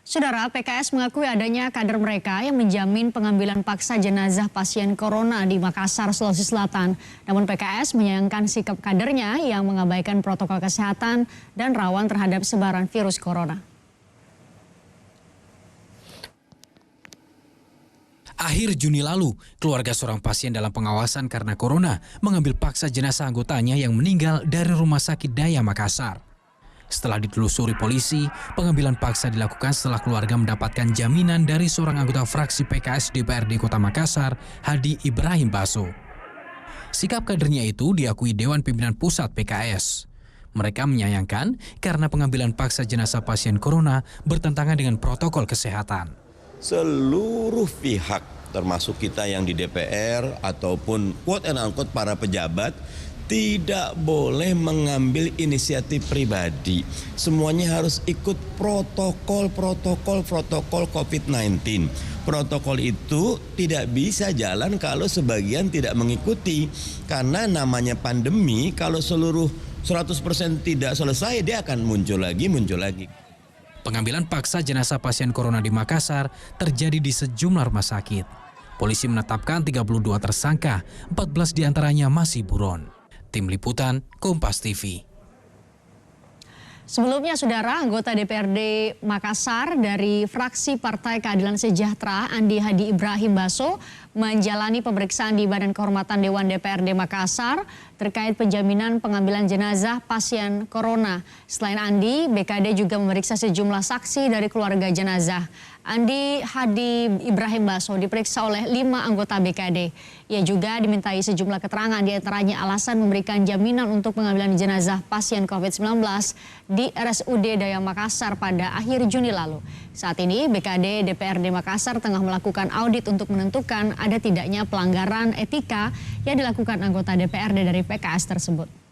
Saudara, PKS mengakui adanya kader mereka yang menjamin pengambilan paksa jenazah pasien corona di Makassar, Sulawesi Selatan. Namun PKS menyayangkan sikap kadernya yang mengabaikan protokol kesehatan dan rawan terhadap sebaran virus corona. Akhir Juni lalu, keluarga seorang pasien dalam pengawasan karena corona mengambil paksa jenazah anggotanya yang meninggal dari Rumah Sakit Daya Makassar. Setelah ditelusuri polisi, pengambilan paksa dilakukan setelah keluarga mendapatkan jaminan dari seorang anggota fraksi PKS DPRD Kota Makassar, Hadi Ibrahim Baso. Sikap kadernya itu diakui Dewan Pimpinan Pusat PKS. Mereka menyayangkan karena pengambilan paksa jenazah pasien corona bertentangan dengan protokol kesehatan. Seluruh pihak, termasuk kita yang di DPR ataupun quote and unquote para pejabat, tidak boleh mengambil inisiatif pribadi. Semuanya harus ikut protokol COVID-19. Protokol itu tidak bisa jalan kalau sebagian tidak mengikuti. Karena namanya pandemi, kalau seluruh 100% tidak selesai, dia akan muncul lagi. Pengambilan paksa jenazah pasien corona di Makassar terjadi di sejumlah rumah sakit. Polisi menetapkan 32 tersangka, 14 diantaranya masih buron. Tim Liputan, Kompas TV. Sebelumnya, saudara, anggota DPRD Makassar dari fraksi Partai Keadilan Sejahtera, Andi Hadi Ibrahim Baso, menjalani pemeriksaan di Badan Kehormatan Dewan DPRD Makassar terkait penjaminan pengambilan jenazah pasien corona. Selain Andi, BKD juga memeriksa sejumlah saksi dari keluarga jenazah. Andi Hadi Ibrahim Baso diperiksa oleh 5 anggota BKD. Ia juga dimintai sejumlah keterangan, diantaranya alasan memberikan jaminan untuk pengambilan jenazah pasien COVID-19 di RSUD Daya Makassar pada akhir Juni lalu. Saat ini BKD DPRD Makassar tengah melakukan audit untuk menentukan ada tidaknya pelanggaran etika yang dilakukan anggota DPRD dari PKS tersebut.